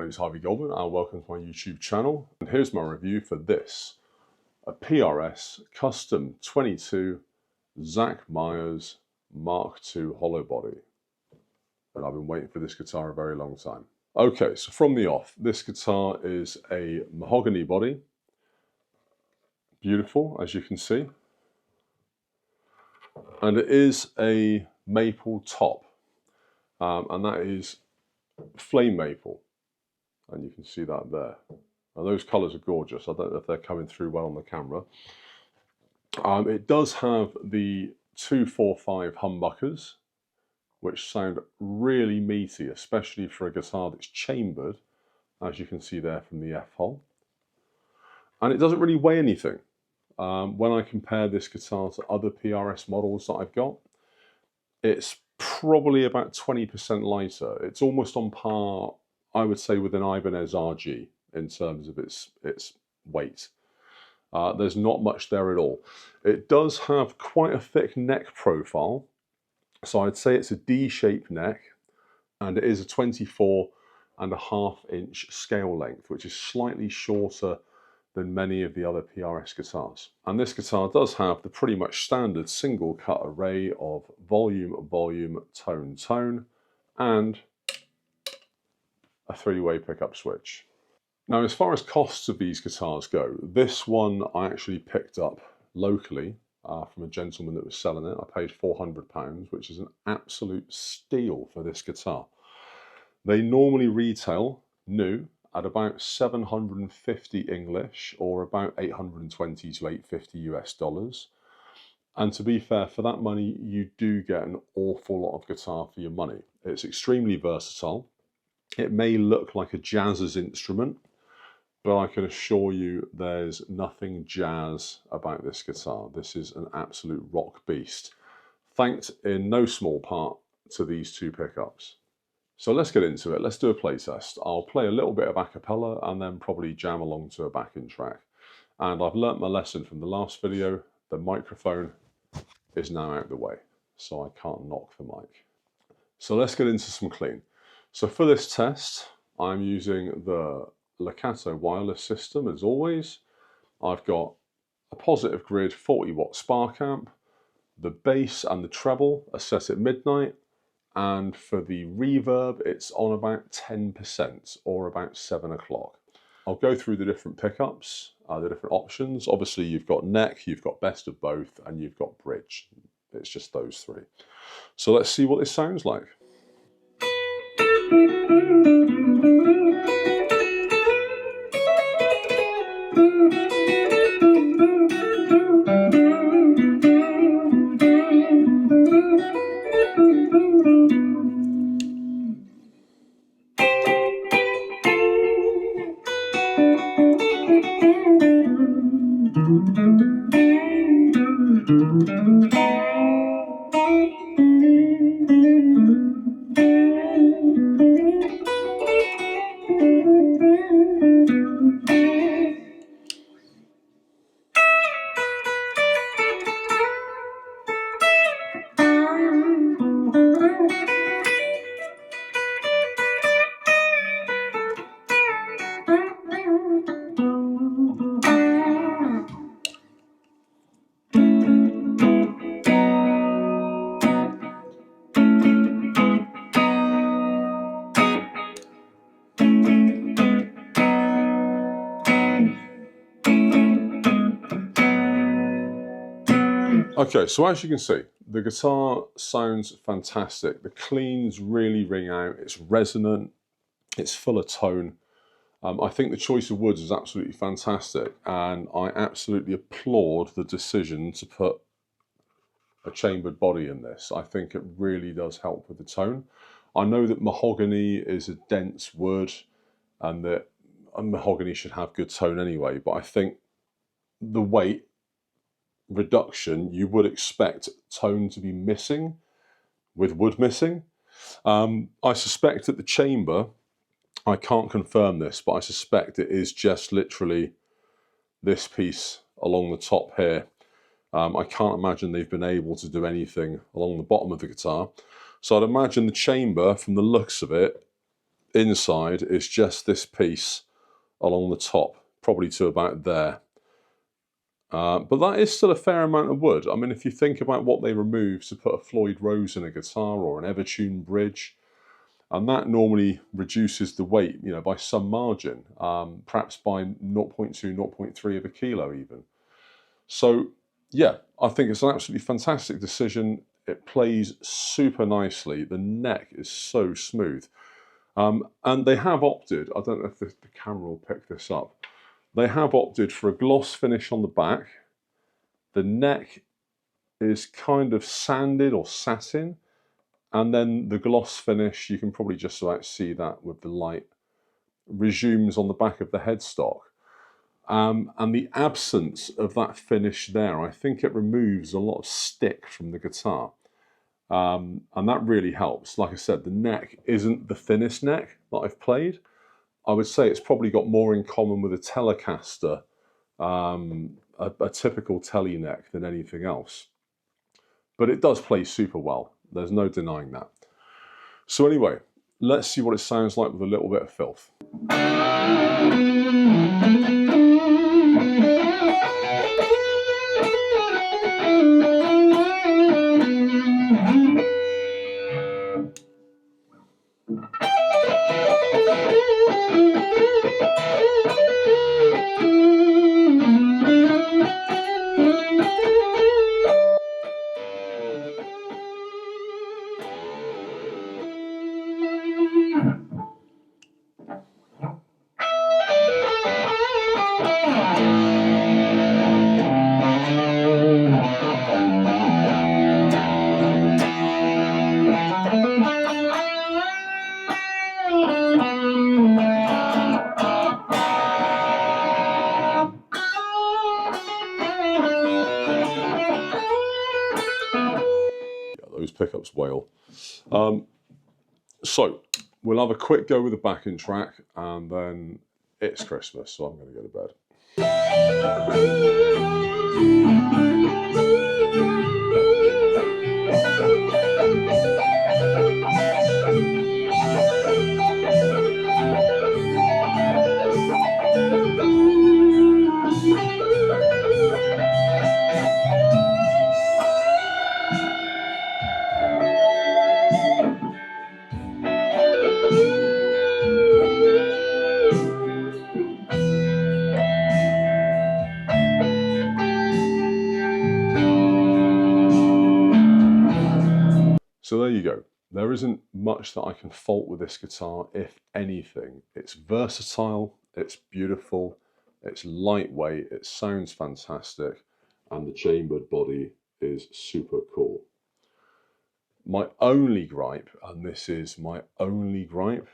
name is Harvey Goldman and welcome to my YouTube channel. And here's my review for this, a PRS Custom 22 Zach Myers Mark II hollow body. And I've been waiting for this guitar a very long time. Okay, so from the off, this guitar is a mahogany body. Beautiful, as you can see. And it is a maple top, and that is flame maple. And you can see that there. And those colours are gorgeous. I don't know if they're coming through well on the camera. It does have the 245 humbuckers, which sound really meaty, especially for a guitar that's chambered, as you can see there from the F-hole. And it doesn't really weigh anything. When I compare this guitar to other PRS models that I've got, it's probably about 20% lighter. It's almost on par, I would say, with an Ibanez RG in terms of its weight. There's not much there at all. It does have quite a thick neck profile, so I'd say it's a D-shaped neck, and it is a 24.5-inch scale length, which is slightly shorter than many of the other PRS guitars. And this guitar does have the pretty much standard single cut array of volume, volume, tone, tone, and a 3-way pickup switch. Now, as far as costs of these guitars go, this one I actually picked up locally from a gentleman that was selling it. I paid £400, which is an absolute steal for this guitar. They normally retail new at about 750 English, or about 820 to 850 US dollars. And to be fair, for that money, you do get an awful lot of guitar for your money. It's extremely versatile. It may look like a jazzer's instrument, but I can assure you there's nothing jazz about this guitar. This is an absolute rock beast, thanks in no small part to these two pickups. So let's get into it. Let's do a play test. I'll play a little bit of a cappella and then probably jam along to a backing track. And I've learnt my lesson from the last video. The microphone is now out of the way, so I can't knock the mic. So let's get into some clean. So for this test, I'm using the Legato wireless system as always. I've got a positive grid 40-watt spark amp. The bass and the treble are set at midnight. And for the reverb, it's on about 10%, or about 7 o'clock. I'll go through the different pickups, the different options. Obviously, you've got neck, you've got best of both, and you've got bridge. It's just those three. So let's see what this sounds like. Okay, so as you can see, the guitar sounds fantastic. The cleans really ring out. It's resonant. It's full of tone. I think the choice of woods is absolutely fantastic, and I absolutely applaud the decision to put a chambered body in this. I think it really does help with the tone. I know that mahogany is a dense wood, and that mahogany should have good tone anyway, but I think the weight reduction, you would expect tone to be missing with wood missing. I suspect that the chamber, I can't confirm this, but I suspect it is just literally this piece along the top here. I can't imagine they've been able to do anything along the bottom of the guitar. So I'd imagine the chamber, from the looks of it, inside is just this piece along the top, probably to about there. But that is still a fair amount of wood. I mean, if you think about what they remove to put a Floyd Rose in a guitar or an Evertune bridge, and that normally reduces the weight, you know, by some margin, perhaps by 0.2, 0.3 of a kilo even. So yeah, I think it's an absolutely fantastic decision. It plays super nicely. The neck is so smooth. And they have opted, I don't know if the camera will pick this up, they have opted for a gloss finish on the back. The neck is kind of sanded or satin, and then the gloss finish, you can probably just about see that with the light, resumes on the back of the headstock. And the absence of that finish there, I think it removes a lot of stick from the guitar. And that really helps. Like I said, the neck isn't the thinnest neck that I've played. I would say it's probably got more in common with a Telecaster, a typical Tele neck, than anything else. But it does play super well. There's no denying that. So anyway, let's see what it sounds like with a little bit of filth. Those pickups wail. So we'll have a quick go with the backing track, and then it's Christmas, so I'm going to go to bed. So there you go. There isn't much that I can fault with this guitar, if anything. It's versatile, it's beautiful, it's lightweight, it sounds fantastic, and the chambered body is super cool. My only gripe, and this is my only gripe,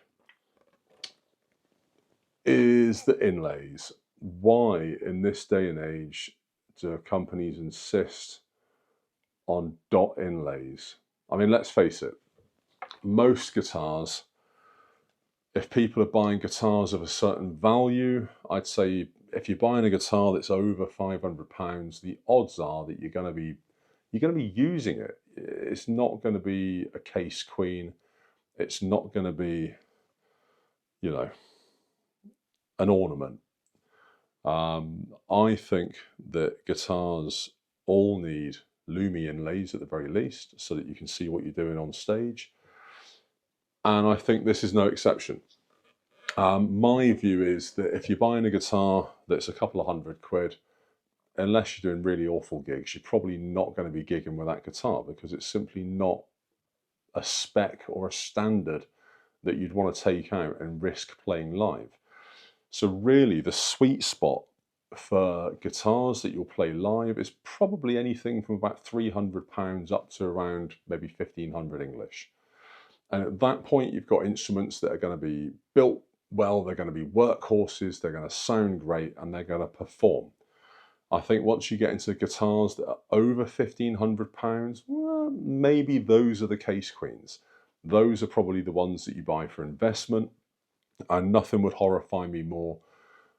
is the inlays. Why, in this day and age, do companies insist on dot inlays? I mean, let's face it, most guitars, if people are buying guitars of a certain value, I'd say if you're buying a guitar that's over £500, the odds are that you're going to be using it. It's not going to be a case queen. It's not going to be, you know, an ornament. I think that guitars all need Lumi inlays at the very least, so that you can see what you're doing on stage. And I think this is no exception. My view is that if you're buying a guitar that's a couple of £100, unless you're doing really awful gigs, you're probably not going to be gigging with that guitar, because it's simply not a spec or a standard that you'd want to take out and risk playing live. So really, the sweet spot for guitars that you'll play live is probably anything from about £300 up to around maybe 1500 English. And at that point, you've got instruments that are going to be built well, they're going to be workhorses, they're going to sound great, and they're going to perform. I think once you get into guitars that are over £1,500, well, maybe those are the case queens. Those are probably the ones that you buy for investment, and nothing would horrify me more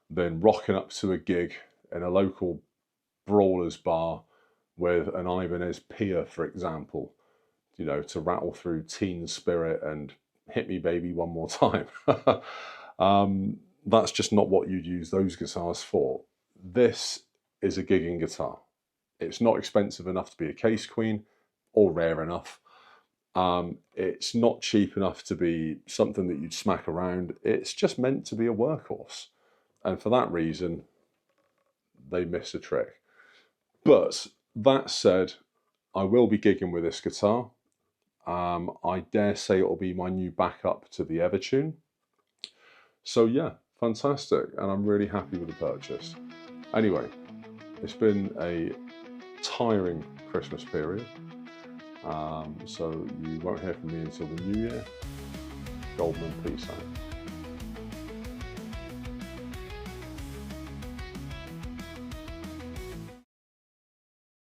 than rocking up to a gig in a local brawler's bar with an Ibanez Pia, for example, you know, to rattle through Teen Spirit and hit me baby one more time. That's just not what you'd use those guitars for. This is a gigging guitar. It's not expensive enough to be a case queen or rare enough. It's not cheap enough to be something that you'd smack around. It's just meant to be a workhorse. And for that reason, they missed a trick. But that said, I will be gigging with this guitar. I dare say it'll be my new backup to the Evertune. So yeah, fantastic. And I'm really happy with the purchase. Anyway, it's been a tiring Christmas period. So you won't hear from me until the new year. Goldman, peace out.